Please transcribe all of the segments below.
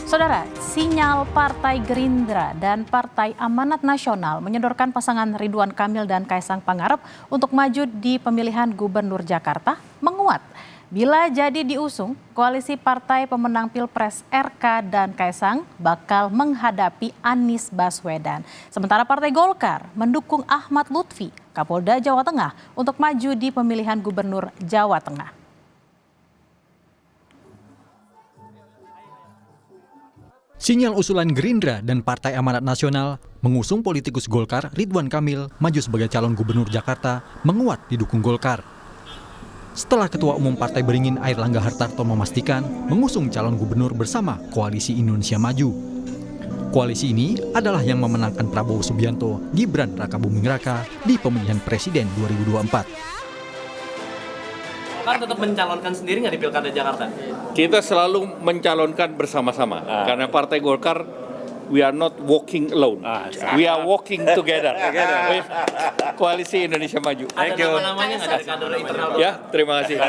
Saudara, sinyal Partai Gerindra dan Partai Amanat Nasional menyodorkan pasangan Ridwan Kamil dan Kaisang Pangarep untuk maju di pemilihan Gubernur Jakarta menguat. Bila jadi diusung, koalisi partai pemenang Pilpres RK dan Kaisang bakal menghadapi Anies Baswedan. Sementara Partai Golkar mendukung Ahmad Lutfi, Kapolda Jawa Tengah, untuk maju di pemilihan Gubernur Jawa Tengah. Sinyal usulan Gerindra dan Partai Amanat Nasional mengusung politikus Golkar Ridwan Kamil maju sebagai calon gubernur Jakarta menguat didukung Golkar. Setelah Ketua Umum Partai Beringin Airlangga Hartarto memastikan mengusung calon gubernur bersama Koalisi Indonesia Maju. Koalisi ini adalah yang memenangkan Prabowo Subianto, Gibran Rakabuming Raka di pemilihan Presiden 2024. Kan tetap mencalonkan sendiri nggak di Pilkada Jakarta? Kita selalu mencalonkan bersama-sama. Karena Partai Golkar, we are not walking alone. We are walking together with Koalisi Indonesia Maju. Ada nama-namanya nggak dari kader internal? Ya, terima kasih.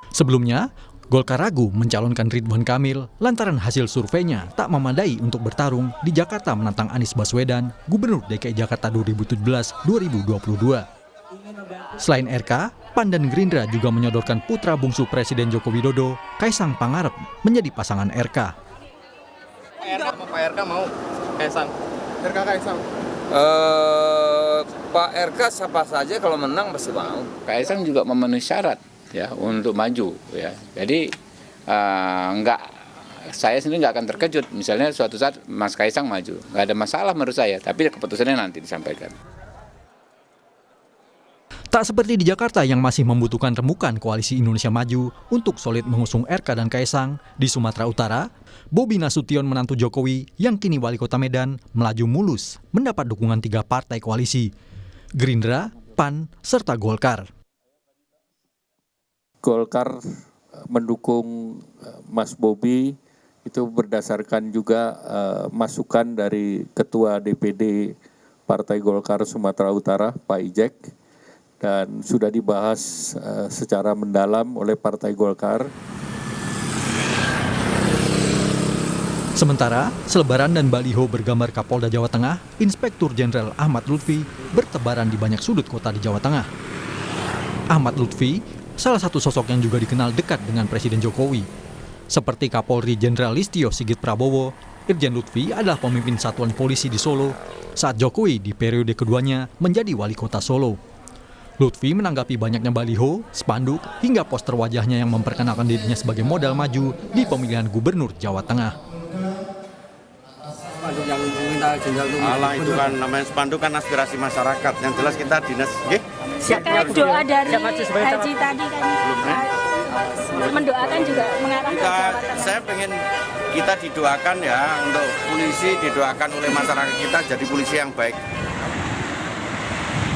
Sebelumnya, Golkar ragu mencalonkan Ridwan Kamil lantaran hasil surveinya tak memadai untuk bertarung di Jakarta menantang Anies Baswedan, Gubernur DKI Jakarta 2017-2022. Selain RK, PAN dan Gerindra juga menyodorkan putra bungsu Presiden Joko Widodo, Kaisang Pangarep, menjadi pasangan RK. Pak RK mau Kaisang? RK Kaisang? Pak RK siapa saja kalau menang pasti mau. Kaisang juga memenuhi syarat ya untuk maju ya. Jadi saya sendiri nggak akan terkejut misalnya suatu saat Mas Kaisang maju. Nggak ada masalah menurut saya, tapi keputusannya nanti disampaikan. Tak seperti di Jakarta yang masih membutuhkan remukan Koalisi Indonesia Maju untuk solid mengusung RK dan Kaisang, di Sumatera Utara, Bobi Nasution menantu Jokowi yang kini wali kota Medan melaju mulus mendapat dukungan 3 partai koalisi, Gerindra, PAN, serta Golkar. Golkar mendukung Mas Bobi itu berdasarkan juga masukan dari Ketua DPD Partai Golkar Sumatera Utara, Pak Ijek, dan sudah dibahas secara mendalam oleh Partai Golkar. Sementara, selebaran dan baliho bergambar Kapolda Jawa Tengah, Inspektur Jenderal Ahmad Lutfi, bertebaran di banyak sudut kota di Jawa Tengah. Ahmad Lutfi, salah satu sosok yang juga dikenal dekat dengan Presiden Jokowi. Seperti Kapolri Jenderal Listio Sigit Prabowo, Irjen Lutfi adalah pemimpin satuan polisi di Solo saat Jokowi di periode keduanya menjadi wali kota Solo. Lutfi menanggapi banyaknya baliho, spanduk, hingga poster wajahnya yang memperkenalkan dirinya sebagai modal maju di pemilihan Gubernur Jawa Tengah. Spanduk yang minta jenderal itu. Alah, itu kan namanya spanduk kan aspirasi masyarakat. Yang jelas kita dinas, terkait doa dari Haji tadi kan mendoakan juga mengarah ke Jawa Tengah. Saya pengen kita didoakan ya untuk polisi, didoakan oleh masyarakat kita jadi polisi yang baik.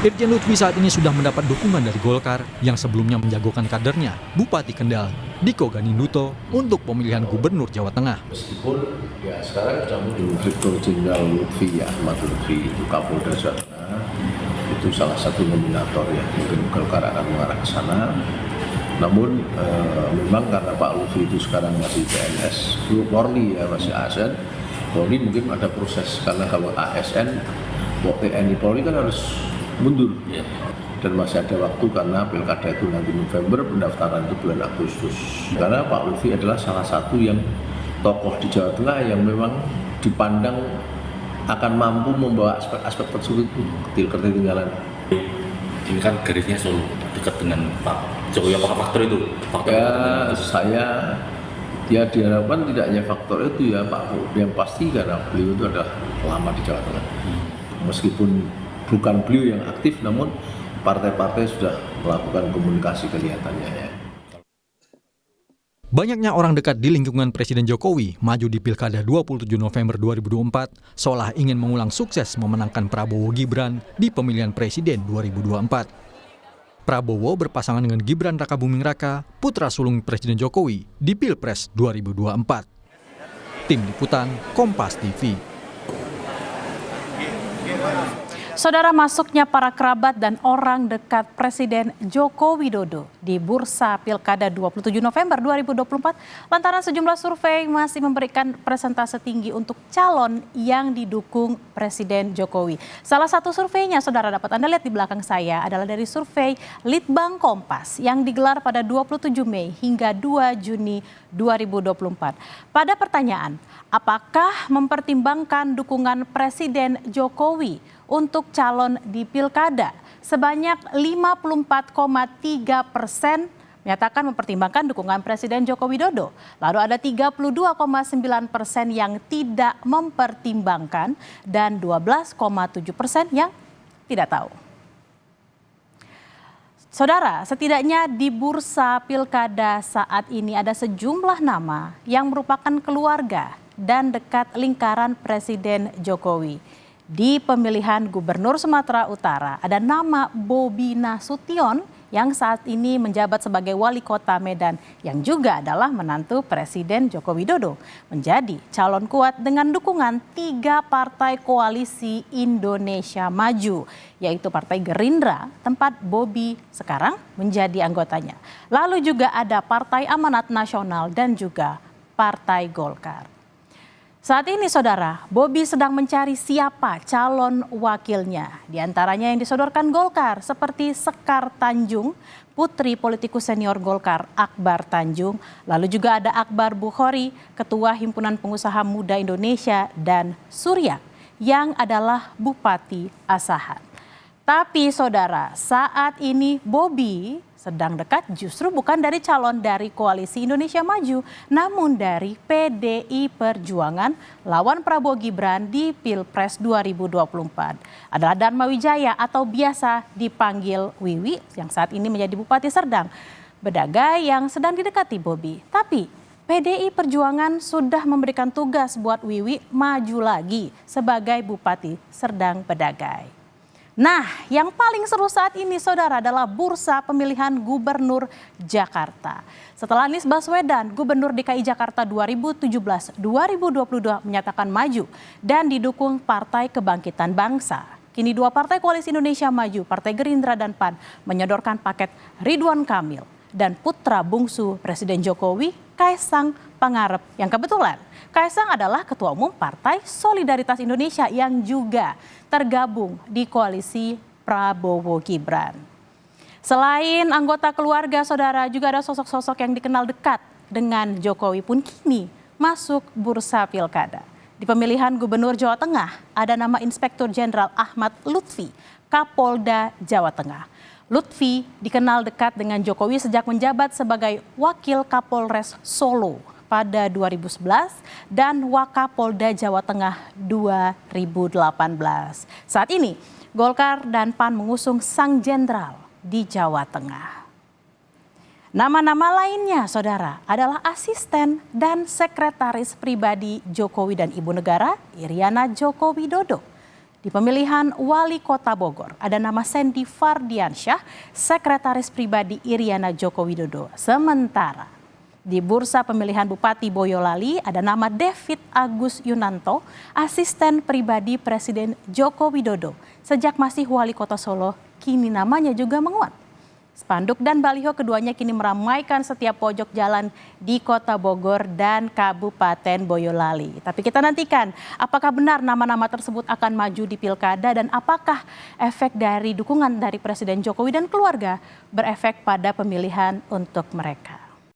Irjen Lutfi saat ini sudah mendapat dukungan dari Golkar yang sebelumnya menjagokan kadernya, Bupati Kendal, Diko Ganinduto, untuk pemilihan Gubernur Jawa Tengah. Meskipun ya sekarang sudah muncul Direktur Jenderal Lutfi ya, Ahmad Lutfi itu Kapolda Jawa Tengah, itu salah satu nominator ya, mungkin Golkar akan mengarah ke sana. Namun memang karena Pak Lutfi itu sekarang masih PNS, Polri ya, masih ASN, Polri mungkin ada proses karena kalau ASN, TNI Polri kan harus mundur dan masih ada waktu karena pilkada itu nanti November, pendaftaran itu bulan Agustus. Karena Pak Lutfi adalah salah satu yang tokoh di Jawa Tengah yang memang dipandang akan mampu membawa aspek-aspek tersebut ketinggalan. Ini kan garisnya Solo dekat dengan Pak Jokowi, apakah faktor itu? Ya diharapkan tidak hanya faktor itu ya Pak, yang pasti karena beliau itu adalah lama di Jawa Tengah. Meskipun bukan beliau yang aktif, namun partai-partai sudah melakukan komunikasi kelihatannya ya. Banyaknya orang dekat di lingkungan Presiden Jokowi maju di Pilkada 27 November 2024 seolah ingin mengulang sukses memenangkan Prabowo Gibran di pemilihan Presiden 2024. Prabowo berpasangan dengan Gibran Rakabuming Raka, putra sulung Presiden Jokowi di Pilpres 2024. Tim Liputan, Kompas TV. Saudara, masuknya para kerabat dan orang dekat Presiden Joko Widodo di Bursa Pilkada 27 November 2024 lantaran sejumlah survei masih memberikan persentase tinggi untuk calon yang didukung Presiden Jokowi. Salah satu surveinya, saudara, dapat Anda lihat di belakang saya, adalah dari survei Litbang Kompas yang digelar pada 27 Mei hingga 2 Juni 2024. Pada pertanyaan, apakah mempertimbangkan dukungan Presiden Jokowi untuk calon di pilkada, sebanyak 54,3% menyatakan mempertimbangkan dukungan Presiden Joko Widodo. Lalu ada 32,9% yang tidak mempertimbangkan dan 12,7% yang tidak tahu. Saudara, setidaknya di bursa pilkada saat ini ada sejumlah nama yang merupakan keluarga dan dekat lingkaran Presiden Jokowi. Di pemilihan Gubernur Sumatera Utara ada nama Bobi Nasution yang saat ini menjabat sebagai wali kota Medan yang juga adalah menantu Presiden Joko Widodo, menjadi calon kuat dengan dukungan 3 partai koalisi Indonesia Maju, yaitu Partai Gerindra, tempat Bobi sekarang menjadi anggotanya. Lalu juga ada Partai Amanat Nasional dan juga Partai Golkar. Saat ini, saudara, Bobi sedang mencari siapa calon wakilnya. Di antaranya yang disodorkan Golkar seperti Sekar Tanjung, putri politikus senior Golkar Akbar Tanjung. Lalu juga ada Akbar Bukhori, Ketua Himpunan Pengusaha Muda Indonesia, dan Surya yang adalah Bupati Asahan. Tapi saudara, saat ini Bobi sedang dekat justru bukan dari calon dari Koalisi Indonesia Maju, namun dari PDI Perjuangan lawan Prabowo Gibran di Pilpres 2024. Adalah Dharma Wijaya atau biasa dipanggil Wiwi yang saat ini menjadi Bupati Serdang Bedagai yang sedang didekati Bobi. Tapi PDI Perjuangan sudah memberikan tugas buat Wiwi maju lagi sebagai Bupati Serdang Bedagai. Nah, yang paling seru saat ini, saudara, adalah bursa pemilihan Gubernur Jakarta. Setelah Anies Baswedan, Gubernur DKI Jakarta 2017-2022 menyatakan maju dan didukung Partai Kebangkitan Bangsa. Kini 2 partai koalisi Indonesia Maju, Partai Gerindra dan PAN, menyodorkan paket Ridwan Kamil dan putra bungsu Presiden Jokowi, Kaisang Pangarep, yang kebetulan Kaisang adalah Ketua Umum Partai Solidaritas Indonesia yang juga tergabung di koalisi Prabowo Gibran. Selain anggota keluarga, saudara, juga ada sosok-sosok yang dikenal dekat dengan Jokowi pun kini masuk bursa pilkada. Di pemilihan Gubernur Jawa Tengah ada nama Inspektur Jenderal Ahmad Lutfi, Kapolda Jawa Tengah. Lutfi dikenal dekat dengan Jokowi sejak menjabat sebagai Wakil Kapolres Solo pada 2011 dan Wakapolda Jawa Tengah 2018. Saat ini Golkar dan PAN mengusung sang jenderal di Jawa Tengah. Nama-nama lainnya, saudara, adalah asisten dan sekretaris pribadi Jokowi dan Ibu Negara Iriana Joko Widodo. Di pemilihan Wali Kota Bogor ada nama Sandy Fardiansyah, sekretaris pribadi Iriana Joko Widodo. Sementara di bursa pemilihan Bupati Boyolali ada nama David Agus Yunanto, asisten pribadi Presiden Joko Widodo. Sejak masih Wali Kota Solo, kini namanya juga menguat. Spanduk dan baliho keduanya kini meramaikan setiap pojok jalan di Kota Bogor dan Kabupaten Boyolali. Tapi kita nantikan apakah benar nama-nama tersebut akan maju di pilkada dan apakah efek dari dukungan dari Presiden Jokowi dan keluarga berefek pada pemilihan untuk mereka.